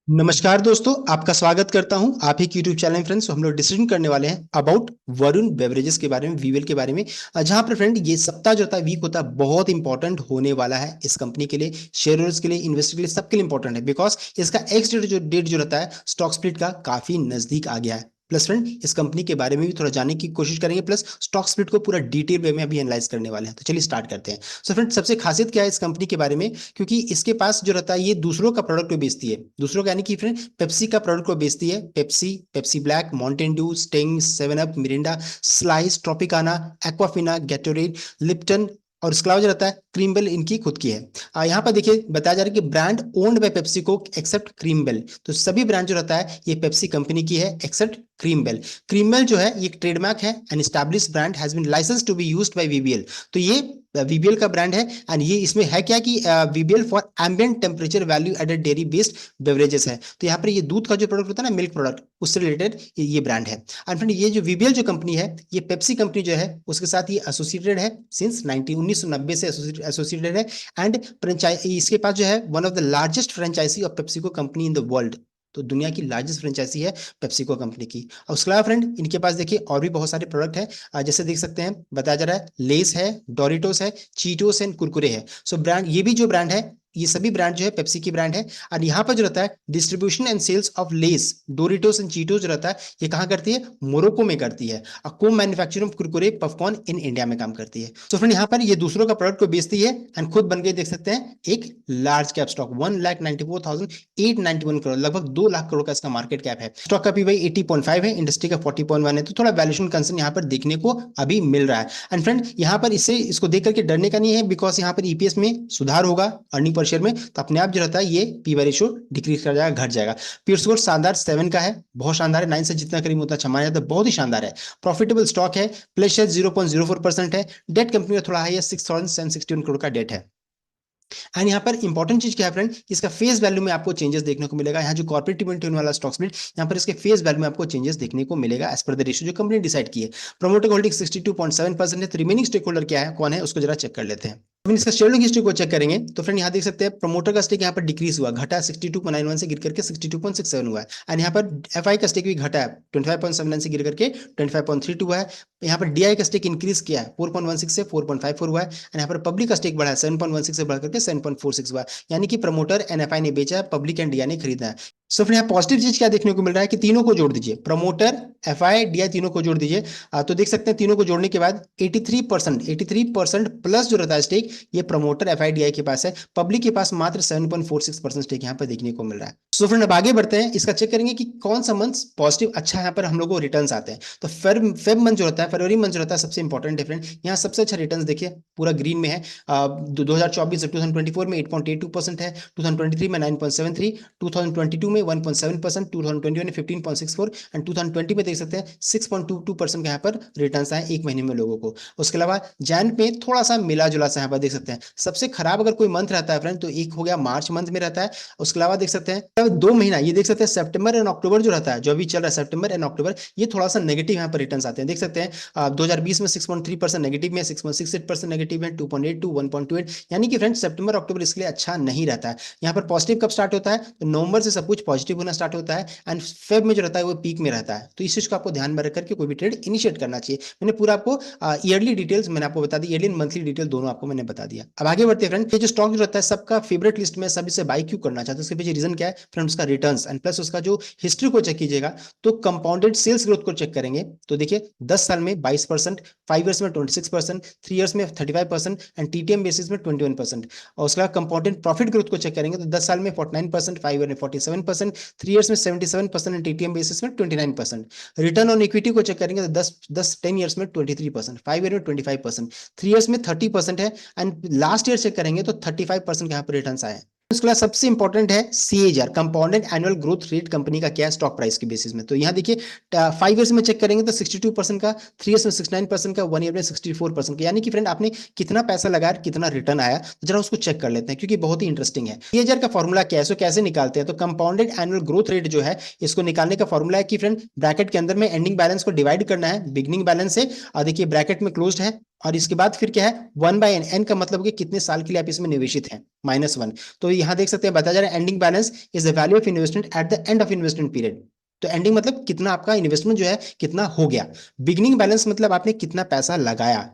नमस्कार दोस्तों, आपका स्वागत करता हूं आप ही यूट्यूब चैनल फ्रेंड्स। हम लोग डिस्कशन करने वाले हैं अबाउट वरुण बेवरेजेस के बारे में, वीवेल के बारे में। जहां पर फ्रेंड ये सप्ताह जो होता है, वीक होता है, बहुत इंपॉर्टेंट होने वाला है इस कंपनी के लिए, शेयर होल्डर्स के लिए, इन्वेस्टर के लिए, सबके लिए इंपॉर्टेंट है। बिकॉज इसका एक्स डेट जो रहता है स्टॉक स्प्लिट का, काफी नजदीक आ गया है। प्लस फ्रेंड इस कंपनी के बारे में भी थोड़ा जानने की कोशिश करेंगे, प्लस स्टॉक स्प्लिट को पूरा डिटेल वे में अभी एनालाइज करने वाले हैं। तो चलिए स्टार्ट करते हैं। सो फ्रेंड सबसे खासियत क्या है इस कंपनी के बारे में, क्योंकि इसके पास जो रहता है ये दूसरों का प्रोडक्ट को बेचती है। दूसरों का यानी कि फ्रेंड पेप्सी का प्रोडक्ट को बेचती है। Pepsi, Pepsi Black, Mountain Dew, Sting, Seven Up, Mirinda, Slice, Tropicana, Aquafina, Gatorade, Lipton, और इसके अलावा जो रहता है क्रीमबेल इनकी खुद की है। यहाँ पर देखिए बताया जा रहा है कि ब्रांड ओन्ड बाय पेप्सी को एक्सेप्ट क्रीमबेल। तो सभी ब्रांड जो रहता है ये पेप्सी कंपनी की है एक्सेप्ट क्रीमबेल। क्रीमबेल जो है ये ट्रेडमार्क है, an establish brand has been licensed to be used by VBL. तो ये वीबीएल का ब्रांड है। एंड ये इसमें है क्या कि VBL for ambient temperature value added dairy based beverages है। तो यहाँ पर ये दूध का जो प्रोडक्ट होता है ना, मिल्क प्रोडक्ट, उससे रिलेटेड ये ब्रांड है। एंड फ्रेंड ये जो वीबीएल जो कंपनी है, ये पेप्सी कंपनी जो है उसके साथ ये एसोसिएटेड है सिंस 1990 से एसोसिएटेड है। एंड फ्रेंचाइज इसके पास जो है one of the largest franchisee of PepsiCo company in the world. तो दुनिया की लार्जेस्ट फ्रेंचाइजी है पेप्सिको कंपनी की। और उसके अलावा फ्रेंड इनके पास देखिए और भी बहुत सारे प्रोडक्ट है। जैसे देख सकते हैं बताया जा रहा है लेस है, डोरिटोस है, चीटोस एंड कुरकुरे है। सो ब्रांड, ये भी जो ब्रांड है, ये सभी ब्रांड जो है पेप्सी की ब्रांड है। और यहाँ पर जो रहता है distribution and sales of Lay's, Doritos and Cheetos जो रहता है, ये कहाँ करती है, मोरक्को में करती है। और को manufacturing of Kurkure popcorn in India में काम करती है। तो फ्रेंड यहाँ पर ये दूसरों का प्रोडक्ट को बेचती है एंड खुद बन के देख सकते हैं एक लार्ज कैप स्टॉक, 1,94,891 करोड़, लगभग 2 लाख करोड़ का इसका मार्केट कैप है। स्टॉक का पीवाई 80.5 है, इंडस्ट्री का 40.1 है। तो थोड़ा वैल्यूएशन कंसर्न यहाँ पर देखने को अभी मिल रहा है। एंड फ्रेंड यहाँ पर इसको देख करके डरने का नहीं है, बिकॉज यहाँ पर ईपीएस में सुधार होगा, अर्निंग पर शेयर में, तो अपने आप जो रहता है ये पीवाई रेशियो डिक्रीज कर जाएगा, घट जाएगा। पीयर स्कोर शानदार 7 का है, बहुत शानदार है। 9 से जितना करीब उतना अच्छा माना जाता है, बहुत ही शानदार है। प्रॉफिटेबल स्टॉक है, प्लस 0.04% है। डेट कंपनी का थोड़ा हाई है, 6,761 करोड़ का डेट है। एंड यहाँ पर इंपॉर्टेंट चीज क्या है फ्रेंड, इसका फेस वैल्यू में आपको चेंजेस देखने को मिलेगा। यहाँ जो कॉर्पोरेट इवेंट होने वाला स्टॉक स्प्लिट, यहाँ पर इसके फेस वैल्यू में आपको चेंजेस देखने को मिलेगा एज पर द रेशियो जो कंपनी डिसाइड की है। प्रोमोटर होल्डिंग 62.7% है। तो रिमेनिंग स्टेक होल्डर क्या है, कौन है, उसको जरा चेक कर लेते हैं। अब इसका शेयरिंग हिस्ट्री को चेक करेंगे तो फ्रेंड यहाँ देख सकते हैं प्रमोटर का स्टेक यहाँ पर डिक्रीज हुआ, घटा 62.91 से गिर करके 62.67 हुआ है। एंड यहाँ पर एफआई का स्टेक भी घटा है, 25.79 से गिर करके 25.32 हुआ है। यहाँ पर डीआई का स्टेक इंक्रीज किया है, 4.16 से 4.54 हुआ है। एंड यहाँ पर पब्लिक का स्टेक बढ़ा है, 7.16 से बढ़ करके 7.46 हुआ है। यानी कि प्रमोटर एनएफआई ने बेचा है, पब्लिक एंड डीआई ने खरीदा है। सो फ्रेंड यहाँ पॉजिटिव चीज क्या देखने को मिल रहा है कि तीनों को जोड़ दीजिए, प्रमोटर, एफआई, डीआई, तीनों को जोड़ दीजिए। तो देख सकते हैं तीनों को जोड़ने के बाद 83% प्लस जो रहता है स्टेक, ये प्रमोटर एफआईडीआई के पास है। पब्लिक के पास मात्र 7.46% स्टेक यहाँ पर देखने को मिल रहा है। सो फ्रेंड अब आगे बढ़ते हैं, इसका चेक करेंगे कि कौन सा मंथ पॉजिटिव अच्छा यहाँ पर हम लोग को रिटर्न्स आते हैं। तो फेब मंथ जो होता है, फरवरी मंथ जो रहता है, सबसे इंपॉर्टेंट है फ्रेंड। यहाँ सबसे अच्छा रिटर्न्स देखिए, पूरा ग्रीन में है। 2024 से 2024 में 8.82% है, 2023 में 9.73, 2022 में 1.7%, 2021 में 15.64 एंड 2020 में देख सकते हैं 6.22% का यहाँ पर रिटर्न्स आए एक महीने में लोगों को। उसके अलावा जैन में थोड़ा सा मिला जुला सा यहाँ पर देख सकते हैं। सबसे खराब अगर कोई मंथ रहता है फ्रेंड तो एक हो गया मार्च मंथ में रहता है। उसके अलावा देख सकते हैं 2 महीना, ये देख सकते हैं सितंबर एंड अक्टूबर जो रहता है, जो अभी चल रहा है सितंबर एंड अक्टूबर, ये थोड़ा सा नेगेटिव यहाँ पर रिटर्न्स आते हैं। देख सकते हैं 2020 में 6.3% नेगेटिव में, 6.68% नेगेटिव में, 2.82, 1.28, यानी कि फ्रेंड सितंबर अक्टूबर इसके लिए अच्छा नहीं रहता है। यहाँ पर पॉजिटिव कब स्टार्ट होता है, तो नवंबर से सब कुछ पॉजिटिव होना स्टार्ट होता है एंड फेब में जो रहता है वो पीक में रहता है। तो इस चीज को आपको ध्यान में रख करके कोई भी ट्रेड इनिशिएट करना चाहिए। मैंने पूरा आपको ईयरली डिटेल्स मैंने आपको बता दी, ईयरली एंड मंथली डिटेल दोनों आपको मैंने बता दिया। अब आगे बढ़ते हैं फ्रेंड, ये जो स्टॉक जो रहता है सबका फेवरेट लिस्ट में, सब इसे बाई क्यों करना चाहते हैं, उसके पीछे रीजन क्या है फ्रेंड, उसका रिटर्न्स एंड प्लस उसका जो हिस्ट्री को चेक कीजिएगा। तो कंपाउंडेड सेल्स ग्रोथ को चेक करेंगे तो देखिए 10 साल में 22%, 5 इयर्स में 26%, 3 इयर्स में 35% एंड टीटीएम बेसिस में 21%। और उसका कंपाउंडेड प्रॉफिट ग्रोथ को चेक करेंगे तो 10 साल में 49%, 5 ईयर में 47%, 3 इयर्स में 77% एंड टीटीएम बेसिस में 29%। रिटर्न ऑन इक्विटी को चेक करेंगे तो 10 ईयर्स में 23%, 5 ईयर में 25%, 3 इयर्स में 30% है एंड लास्ट ईयर चेक करेंगे तो 35% यहाँ पर रिटर्न आए हैं। उसके बाद सबसे इंपॉर्टेंट है CAGR, compounded annual growth rate company का क्या है स्टॉक प्राइस के बेसिस में। तो यहाँ देखिए 5 इयर्स में चेक करेंगे तो 62% का, 3 इयर्स में 69% का, 1 ईयर में 64% का, यानी कि फ्रेंड आपने कितना पैसा लगाया कितना रिटर्न आया, तो जरा उसको चेक कर लेते हैं क्योंकि बहुत ही इंटरेस्टिंग है। सीएजीआर का फॉर्मूला क्या है, सो कैसे निकालते हैं, तो कंपाउंडेड एनुअल ग्रोथ रेट जो है इसको निकालने का फॉर्मूला है कि फ्रेंड ब्रैकेट के अंदर में एंडिंग बैलेंस को डिवाइड करना है बिगिनिंग बैलेंस से। और देखिए ब्रैकेट में क्लोज्ड है और इसके बाद फिर क्या है 1/n, n का मतलब कि कितने साल के लिए आप इसमें निवेशित हैं, -1। तो यहाँ देख सकते हैं बताया जा रहा है ending balance is the value of investment at the end of investment period. तो एंडिंग मतलब कितना आपका इन्वेस्टमेंट जो है कितना हो गया। बिगिनिंग बैलेंस मतलब आपने कितना पैसा लगाया,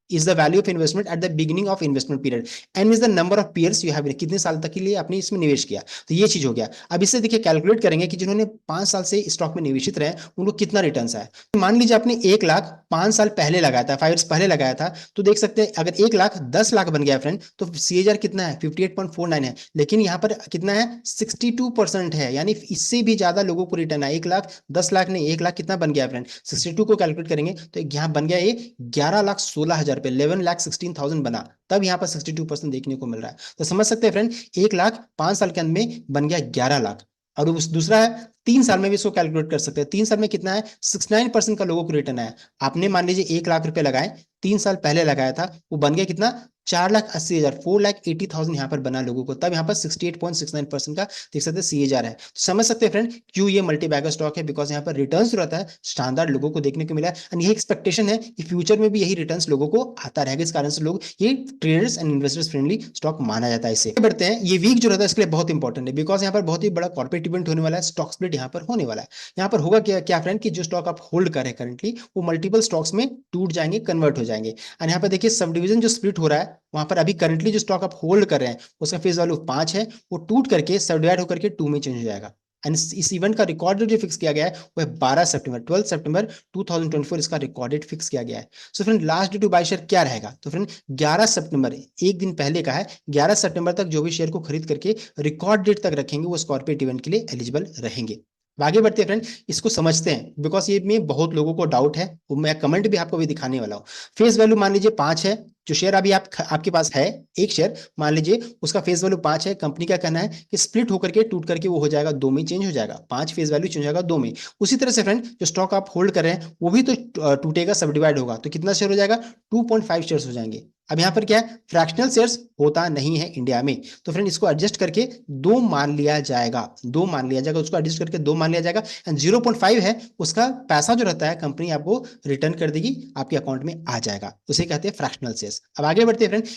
is the value of investment at the beginning of investment period. N is the number of years you have, कितने साल तक के लिए आपने इसमें निवेश किया। तो ये चीज हो गया। अब इससे देखिए कैलकुलेट करेंगे कि जिन्होंने 5 साल से स्टॉक में निवेशित रहे उनको कितना रिटर्न आया। तो मान लीजिए आपने 1 लाख 5 साल पहले लगाया था, 5 ईयर्स पहले लगाया था, तो देख सकते हैं अगर 1 लाख 10 लाख बन गया फ्रेंड, तो CAGR कितना है 58.49 है। लेकिन यहाँ पर कितना है 62% है, यानी इससे भी ज्यादा लोगों को रिटर्न है। 1 लाख 10 लाख नहीं, 1 लाख कितना बन गया फ्रेंड, 62 को कैलकुलेट करेंगे तो यहाँ बन गया ये 11,16,000 रुपए, 11,16,000 बना, तब यहाँ पर 62% देखने को मिल रहा है। तो समझ सकते हैं फ्रेंड, 1 लाख 5 साल के अंदर में बन गया 11 लाख। और उस दूसरा है 3 साल में भी इसको कैलकुलेट कर सकते हैं। 3 साल में कितना है 69% का लोगों को रिटर्न आया। आपने मान लीजिए 1 लाख रुपए लगाए, 3 साल पहले लगाया था, वो बन गया कितना 4,80,000, 4,80,000 यहाँ पर बना लोगों को, तब यहाँ पर 68.69% का देख सकते हैं CAGR है। तो समझ सकते हैं फ्रेंड क्यों ये मल्टी बैगर स्टॉक है, बिकॉज यहाँ पर रिटर्न्स जो रहता है शानदार लोगों को देखने को मिला है। एंड यही एक्सपेक्टेशन है कि फ्यूचर में भी यही रिटर्न्स लोगों को आता रहेगा। इस कारण से लोग ये traders and investors friendly stock माना जाता है। इसे बढ़ते हैं, ये वीक जो रहता है इसके लिए बहुत इंपॉर्टेंट है, बिकॉज यहाँ पर बहुत ही बड़ा कॉर्पोरेट इवेंट होने वाला है, स्टॉक स्प्लिट यहाँ पर होने वाला है। यहाँ पर होगा क्या क्या फ्रेंड, कि जो स्टॉक आप होल्ड कर रहे हैं करंटली, वो मल्टीपल स्टॉक्स में टूट जाएंगे, कन्वर्ट हो जाएंगे। और यहाँ पर देखिए सब डिवीजन जो स्प्लिट हो रहा है, वहां पर अभी करंटली जो स्टॉक आप होल्ड कर रहे हैं उसका फेस वैल्यू 5 है, वो टूट करके सब डिवाइड होकर के 2 में चेंज हो जाएगा। एंड इस इवेंट का रिकॉर्ड जो फिक्स किया गया है वो है 12 सितंबर, 12 सितंबर 2024 इसका रिकॉर्डेड फिक्स किया गया है। So friend last day to buy share क्या रहेगा, तो फ्रेंड 11 सितंबर, एक दिन पहले का है, 11 सितंबर तक जो भी शेयर को खरीद करके रिकॉर्ड डेट तक रखेंगे वो कॉर्पोरेट इवेंट के लिए एलिजिबल रहेंगे। आगे बढ़ते हैं फ्रेंड, इसको समझते हैं, बिकॉज ये में बहुत लोगों को डाउट है, वो मैं कमेंट भी आपको भी दिखाने वाला हूँ। फेस वैल्यू मान लीजिए 5 है, जो शेयर अभी आपके पास है, एक शेयर मान लीजिए उसका फेस वैल्यू 5 है। कंपनी का कहना है कि स्प्लिट होकर के टूट करके वो हो जाएगा 2 में चेंज हो जाएगा, 5 फेस वैल्यू चेंज हो जाएगा 2 में। उसी तरह से फ्रेंड जो स्टॉक आप होल्ड कर रहे हैं वो भी तो टूटेगा, सब डिवाइड होगा, तो कितना शेयर हो जाएगा 2.5 शेयर हो जाएंगे। अब यहाँ पर क्या है फ्रैक्शनल शेयर्स होता नहीं है इंडिया में, तो फ्रेंड इसको एडजस्ट करके 2 मान लिया जाएगा, 2 मान लिया जाएगा, उसको एडजस्ट करके 2 मान लिया जाएगा। एंड 0.5 है उसका पैसा जो रहता है कंपनी आपको रिटर्न कर देगी, आपके अकाउंट में आ जाएगा, उसे कहते हैं फ्रैक्शनल शेयर्स। अब आगे बढ़ते हैं फ्रेंड।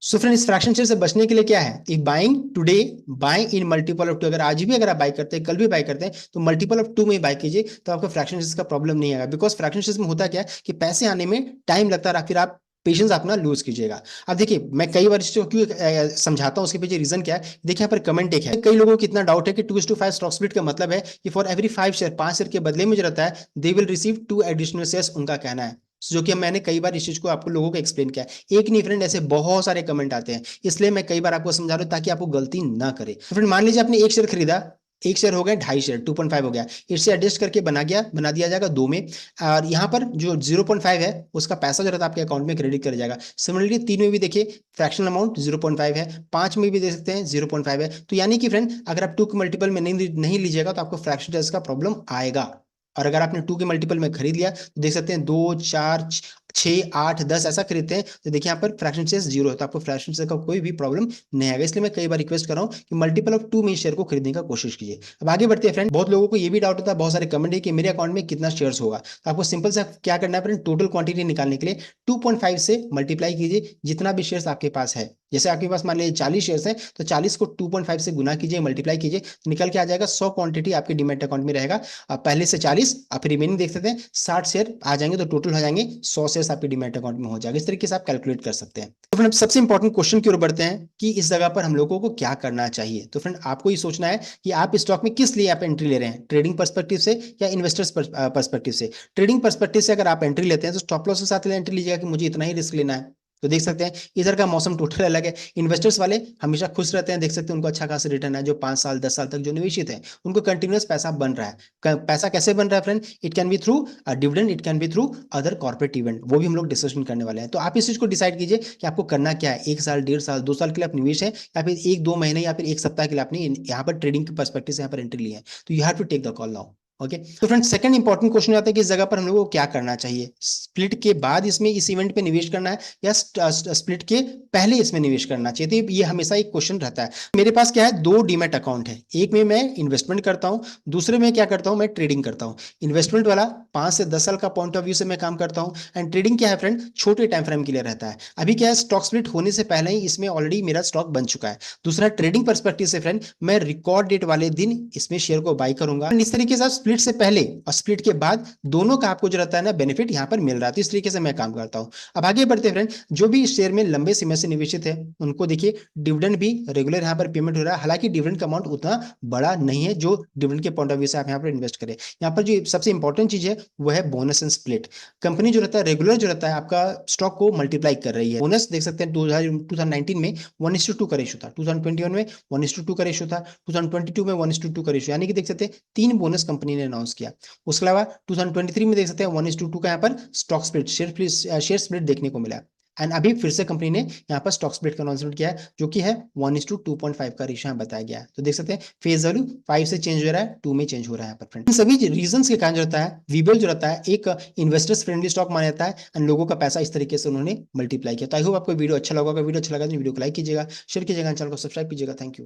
सो फ्रेंड इस फ्रैक्शन शेयर से बचने के लिए क्या है, if buying today buy in multiple of 2, अगर आज भी अगर आप बाय करते हैं कल भी बाय करते हैं तो मल्टीपल ऑफ 2 में बाय कीजिए, तो आपको फ्रैक्शन शेयर्स का प्रॉब्लम नहीं आएगा। बिकॉज फ्रैक्शन शेयर्स में होता क्या है कि पैसे आने में टाइम लगता है, फिर आप पेशेंस अपना लूज कीजिएगा। अब देखिए मैं कई बार इसको क्यों समझाता हूँ, उसके पीछे रीजन क्या है। देखिए यहाँ पर कमेंट एक है, कई लोगों को कितना डाउट है कि 2:5 स्टॉक स्प्लिट का मतलब है कि फॉर एवरी 5 शेयर, 5 शेयर के बदले में जो रहता है they will receive 2 additional shares, उनका कहना है, जो कि मैंने कई बार इस चीज को आपको लोगों को एक्सप्लेन किया है। एक नहीं फ्रेंड, ऐसे बहुत सारे कमेंट आते हैं, इसलिए मैं कई बार आपको समझा रहा हूं ताकि आपको गलती ना करे। तो फ्रेंड मान लीजिए आपने एक शेयर खरीदा, एक शेयर हो गया 2.5 शेयर, 2.5 हो गया, इससे एडजस्ट करके बना दिया जाएगा 2 में। और यहाँ पर जो 0.5 है उसका पैसा जो रहता है आपके अकाउंट में क्रेडिट कर जाएगा। सिमिलरली 3 में भी देखिए फ्रैक्शनल अमाउंट 0.5 है, 5 में भी दे सकते हैं 0.5 है। तो यानी कि फ्रेंड अगर आप 2 के मल्टीपल में नहीं लीजिएगा तो आपको फ्रैक्शन का प्रॉब्लम आएगा। और अगर आपने 2 के मल्टीपल में खरीद लिया तो देख सकते हैं 2, 4, 6, 8, 10 ऐसा खरीदते हैं, तो देखिए यहाँ पर फ्रैक्शन शेयर 0 है, तो आपको फ्रैक्शन शेयर का कोई भी प्रॉब्लम नहीं आएगा। इसलिए मैं कई बार रिक्वेस्ट कर रहा हूँ कि मल्टीपल ऑफ 2 में शेयर को खरीदने का कोशिश कीजिए। अब आगे बढ़ते हैं फ्रेंड, बहुत लोगों को ये भी डाउट होता है, बहुत सारे कमेंट है कि मेरे अकाउंट में कितना शेयर्स होगा। तो आपको सिंपल सा क्या करना है फ्रेंड, टोटल क्वांटिटी निकालने के लिए 2.5 से मल्टीप्लाई कीजिए जितना भी शेयर्स आपके पास है। जैसे आपके पास मान लीजिए 40 शेयर्स हैं, तो 40 को 2.5 से गुना कीजिए, मल्टीप्लाई कीजिए, तो निकल के आ जाएगा 100 क्वांटिटी आपके डीमैट अकाउंट में रहेगा। आप पहले से 40, आप रिमेनिंग देख सकते हैं 60 शेयर आ जाएंगे, तो टोटल हो जाएंगे 100 शेयर्स आपके डीमैट अकाउंट में हो जाएगा। इस तरीके से आप कैलकुलेट कर सकते हैं। तो फ्रेंड सबसे इंपॉर्टेंट क्वेश्चन की ओर बढ़ते हैं कि इस जगह पर हम लोगों को क्या करना चाहिए। तो फ्रेंड आपको ये सोचना है कि आप स्टॉक में किस लिए आप एंट्री ले रहे हैं, ट्रेडिंग पर्सपेक्टिव से या इन्वेस्टर्स पर्सपेक्टिव से। ट्रेडिंग पर्सपेक्टिव से अगर आप एंट्री लेते हैं तो स्टॉप लॉस के साथ एंट्री लीजिएगा कि मुझे इतना ही रिस्क लेना है। तो देख सकते हैं इधर का मौसम टोटल अलग है। इन्वेस्टर्स वाले हमेशा खुश रहते हैं, देख सकते हैं उनको अच्छा खासा रिटर्न है, जो 5 साल 10 साल तक जो निवेशित है उनको कंटिन्यूअस पैसा बन रहा है। पैसा कैसे बन रहा है friend, it can be through dividend, it can be through other corporate event, वो भी हम लोग डिस्कशन करने वाले हैं। तो आप इस चीज को डिसाइड कीजिए कि आपको करना क्या है, 1 साल 1.5 साल 2 साल के लिए आप निवेश है, या फिर 1-2 महीने या फिर 1 सप्ताह के लिए आपने यहाँ पर ट्रेडिंग के पर्सपेक्टिव से यहाँ पर एंट्री ली है। तो you have to take the call now. Okay, तो फ्रेंड्स सेकंड इंपॉर्टेंट क्वेश्चन आता है कि इस जगह पर हम लोगों को क्या करना चाहिए, स्प्लिट के बाद इसमें इस इवेंट पे निवेश करना है या स्प्लिट के पहले इसमें निवेश करना चाहिए। तो ये हमेशा एक क्वेश्चन रहता है। मेरे पास क्या है, दो डीमैट अकाउंट है, एक में मैं इन्वेस्टमेंट करता हूँ, दूसरे में क्या करता हूँ, मैं ट्रेडिंग करता हूँ। इन्वेस्टमेंट वाला 5 से 10 साल का पॉइंट ऑफ व्यू से मैं काम करता हूँ, एंड ट्रेडिंग क्या है फ्रेंड, छोटे टाइम फ्रेम के लिए रहता है। अभी क्या है, स्टॉक स्प्लिट होने से पहले ही इसमें ऑलरेडी मेरा स्टॉक बन चुका है। दूसरा ट्रेडिंग पर्सपेक्टिव से फ्रेंड, मैं रिकॉर्ड डेट वाले दिन इसमें शेयर को बाई करूंगा। इस तरीके से स्प्लिट से पहले और स्प्लिट के बाद दोनों का आपको जो रहता है ना बेनिफिट यहाँ पर मिल रहा है। तो इस तरीके से मैं काम करता हूँ। अब आगे बढ़ते हैं फ्रेंड, जो भी शेयर में लंबे समय से निवेशित है उनको देखिए डिविडेंड भी रेगुलर यहाँ पर पेमेंट हो रहा है। हालांकि डिविडेंड का अमाउंट उतना बड़ा नहीं है जो डिविडेंड के पॉइंट ऑफ व्यू से आप यहाँ पर इन्वेस्ट करें। यहाँ पर जो सबसे इंपॉर्टेंट चीज है वो है बोनस एंड स्प्लिट। कंपनी जो रहता है रेगुलर जो रहता है आपका स्टॉक को मल्टीप्लाई कर रही है। बोनस देख सकते हैं 2019 में 1:2 का रेशो था, 2021 में 1:2 का रेशो था, 2022 में 1:2 का रेशो, यानी कि देख सकते हैं 3 बोनस कंपनी ने अनाउंस किया। उसके अलावा 2023 में देख सकते हैं 1:2 का यहाँ पर स्टॉक स्प्लिट, शेयर स्प्लिट देखने को मिला। एंड अभी फिर से कंपनी ने यहाँ पर स्टॉक स्प्लिट का अनाउंसमेंट किया है, जो कि है 1:2.5 का रेशियो यहाँ बताया गया है। तो देख सकते हैं फेस वैल्यू 5 से चेंज हो रहा है, 2 में चेंज हो रहा है यहाँ पर फ्रेंड। इन सभी रीजन के कारण जो रहता है वीबल जो रहता है एक इन्वेस्टर्स फ्रेंडली स्टॉक माना जाता है, एंड लोगों का पैसा इस तरीके से उन्होंने मल्टीप्लाई किया। तो आई होप आपको वीडियो अच्छा लगा। वीडियो अच्छा लगा तो वीडियो को लाइक कीजिएगा, शेयर कीजिएगा, चैनल को सब्सक्राइब कीजिएगा। Thank you.